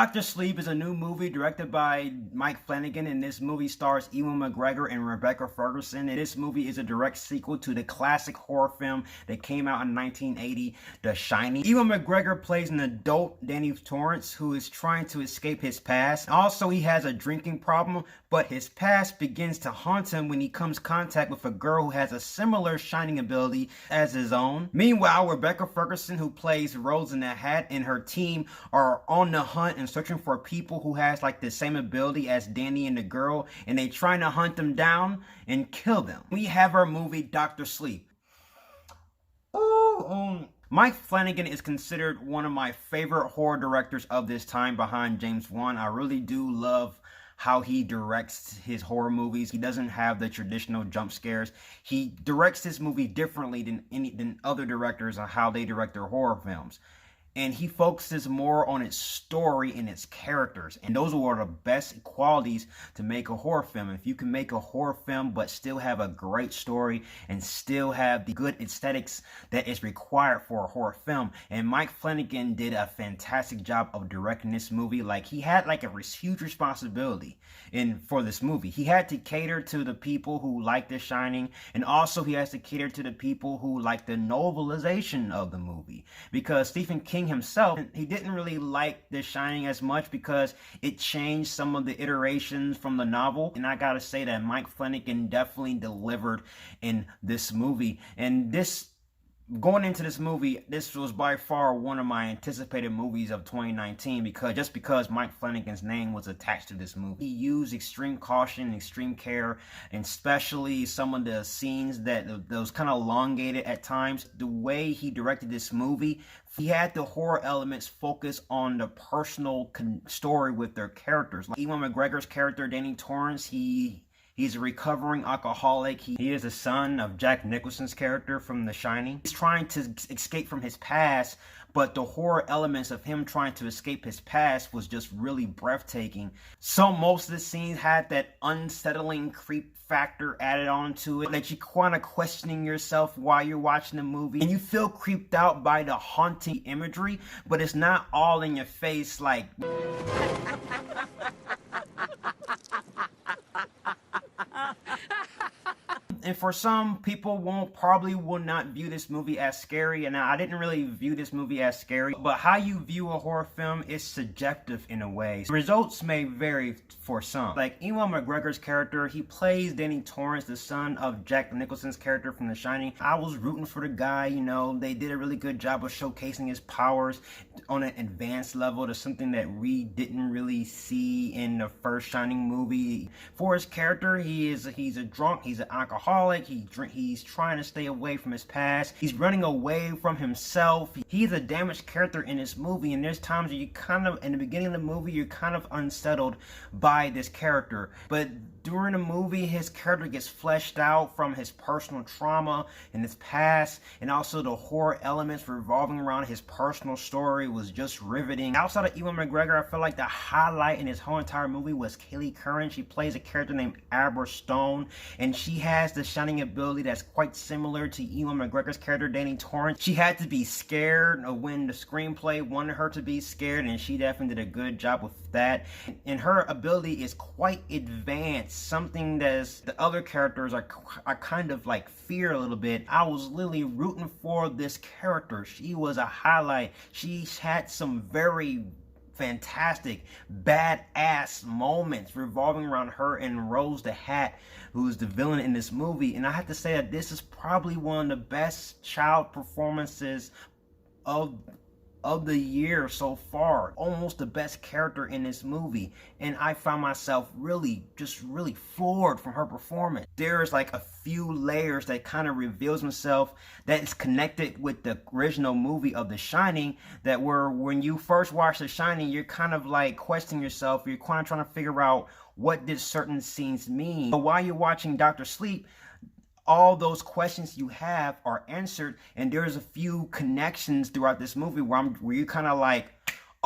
Dr. Sleep is a new movie directed by Mike Flanagan, and this movie stars Ewan McGregor and Rebecca Ferguson. And this movie is a direct sequel to the classic horror film that came out in 1980, The Shining. Ewan McGregor plays an adult Dan Torrance who is trying to escape his past. Also, he has a drinking problem, but his past begins to haunt him when he comes in contact with a girl who has a similar shining ability as his own. Meanwhile, Rebecca Ferguson, who plays Rose in the Hat, and her team are on the hunt and searching for people who has like the same ability as Danny and the girl, and they trying to hunt them down and kill them. We have our movie Dr. Sleep. Mike Flanagan is considered one of my favorite horror directors of this time behind James Wan. I really do love how he directs his horror movies. He doesn't have the traditional jump scares. He directs his movie differently than other directors on how they direct their horror films. And he focuses more on its story and its characters. And those are the best qualities to make a horror film. If you can make a horror film but still have a great story and still have the good aesthetics that is required for a horror film. And Mike Flanagan did a fantastic job of directing this movie. Like, he had like a huge responsibility for this movie. He had to cater to the people who like The Shining, and also he has to cater to the people who like the novelization of the movie. Because Stephen King himself, he didn't really like The Shining as much because it changed some of the iterations from the novel. And I gotta say that Mike Flanagan definitely delivered in this movie. And going into this movie, this was by far one of my anticipated movies of 2019 because Mike Flanagan's name was attached to this movie. He used extreme caution, extreme care, and especially some of the scenes that was kind of elongated at times. The way he directed this movie, he had the horror elements focus on the personal story with their characters. Like Ewan McGregor's character, Dan Torrance, He's a recovering alcoholic. He is the son of Jack Nicholson's character from The Shining. He's trying to escape from his past, but the horror elements of him trying to escape his past was just really breathtaking. So most of the scenes had that unsettling creep factor added on to it, that you kind of questioning yourself while you're watching the movie, and you feel creeped out by the haunting imagery, but it's not all in your face like And for some people probably will not view this movie as scary, and I didn't really view this movie as scary, but how you view a horror film is subjective in a way. Results may vary for some. Like Ewan McGregor's character, he plays Dan Torrance, the son of Jack Nicholson's character from The Shining. I was rooting for the guy, you know, they did a really good job of showcasing his powers on an advanced level to something that we didn't really see in the first Shining movie. For his character, he's a drunk, he's an alcoholic, he's trying to stay away from his past, he's running away from himself. He's a damaged character in this movie, and there's times where you kind of, in the beginning of the movie, you're kind of unsettled by this character, but during the movie, his character gets fleshed out from his personal trauma and his past, and also the horror elements revolving around his personal story was just riveting. Outside of Ewan McGregor, I feel like the highlight in his whole entire movie was Kelly Curran. She plays a character named Abra Stone, and she has the shining ability that's quite similar to Ewan McGregor's character, Dan Torrance. She had to be scared when the screenplay wanted her to be scared, and she definitely did a good job with that. And her ability is quite advanced, something that the other characters are kind of like fear a little bit. I was literally rooting for this character. She was a highlight. She had some very fantastic badass moments revolving around her and Rose the Hat, who's the villain in this movie. And I have to say that this is probably one of the best child performances of the year so far. Almost the best character in this movie, and I found myself really floored from her performance. There's like a few layers that kind of reveals himself that is connected with the original movie of The Shining, that were, when you first watch The Shining, you're kind of like questioning yourself, you're kind of trying to figure out what did certain scenes mean. But while you're watching Dr. Sleep, all those questions you have are answered, and there's a few connections throughout this movie where you're kind of like,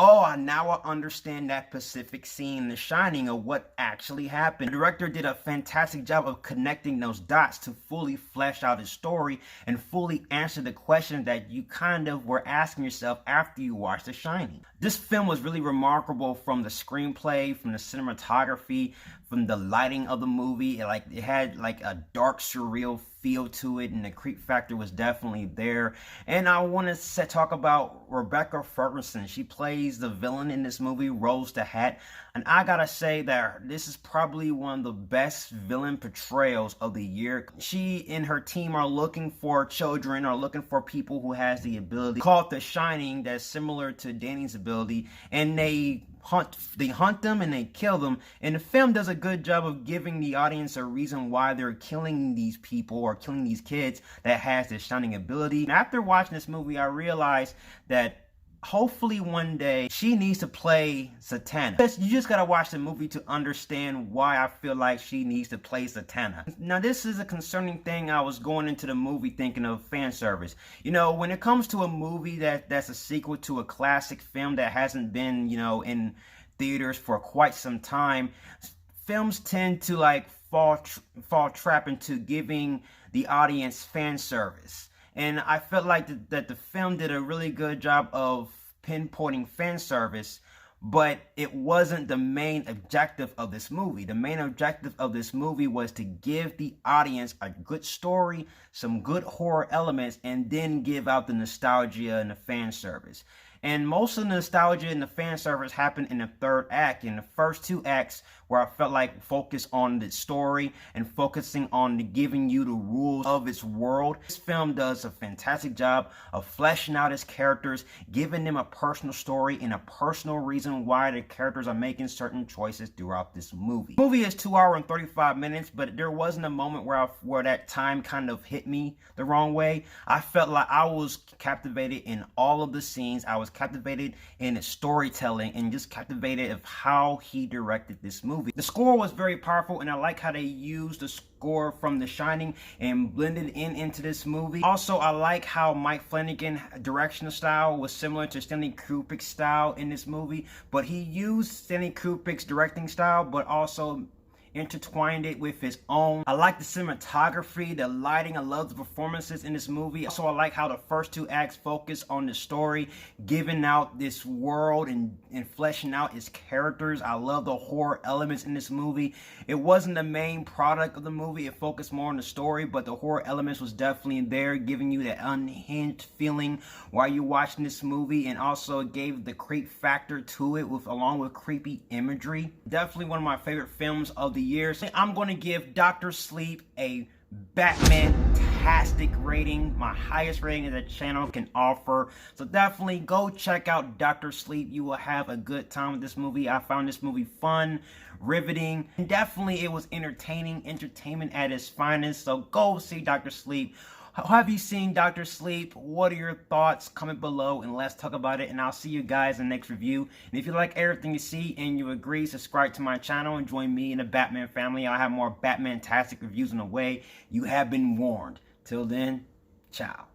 Oh, now I understand that specific scene in The Shining of what actually happened. The director did a fantastic job of connecting those dots to fully flesh out his story and fully answer the questions that you kind of were asking yourself after you watched The Shining. This film was really remarkable from the screenplay, from the cinematography, from the lighting of the movie. It had like a dark, surreal feel to it, and the creep factor was definitely there. And I want to talk about Rebecca Ferguson. She plays the villain in this movie, Rose the Hat, and I gotta say that this is probably one of the best villain portrayals of the year. She and her team are looking for children, or looking for people who has the ability called the Shining, that's similar to Danny's ability, and they hunt them and they kill them. And the film does a good job of giving the audience a reason why they're killing these people or killing these kids that has this Shining ability. And after watching this movie, I realized that hopefully one day she needs to play Satana. You just gotta watch the movie to understand why I feel like she needs to play Satana. Now, this is a concerning thing. I was going into the movie thinking of fan service. You know, when it comes to a movie that's a sequel to a classic film that hasn't been, you know, in theaters for quite some time, films tend to like fall trap into giving the audience fan service. And I felt like that the film did a really good job of pinpointing fan service, but it wasn't the main objective of this movie. The main objective of this movie was to give the audience a good story, some good horror elements, and then give out the nostalgia and the fan service. And most of the nostalgia and the fan service happened in the third act. In the first two acts, where I felt like focus on the story and focusing on giving you the rules of its world. This film does a fantastic job of fleshing out its characters, giving them a personal story and a personal reason why the characters are making certain choices throughout this movie. The movie is 2 hours and 35 minutes, but there wasn't a moment where that time kind of hit me the wrong way. I felt like I was captivated in all of the scenes. I was captivated in its storytelling and just captivated of how he directed this movie. The score was very powerful, and I like how they used the score from The Shining and blended into this movie. Also, I like how Mike Flanagan's directional style was similar to Stanley Kubrick's style in this movie, but he used Stanley Kubrick's directing style, but also intertwined it with his own. I like the cinematography, the lighting. I love the performances in this movie. Also, I like how the first two acts focus on the story, giving out this world and fleshing out its characters. I love the horror elements in this movie. It wasn't the main product of the movie. It focused more on the story, but the horror elements was definitely there, giving you that unhinged feeling while you're watching this movie, and also gave the creep factor to it along with creepy imagery. Definitely one of my favorite films of the years. I'm going to give Dr. Sleep a Batman-tastic rating, my highest rating that the channel can offer. So definitely go check out Dr. Sleep. You will have a good time with this movie. I found this movie fun, riveting, and definitely it was entertainment at its finest. So go see Dr. Sleep. Have you seen Dr. Sleep? What are your thoughts? Comment below and let's talk about it. And I'll see you guys in the next review. And if you like everything you see and you agree, subscribe to my channel and join me in the Batman family. I'll have more Batman-tastic reviews on the way. You have been warned. Till then, ciao.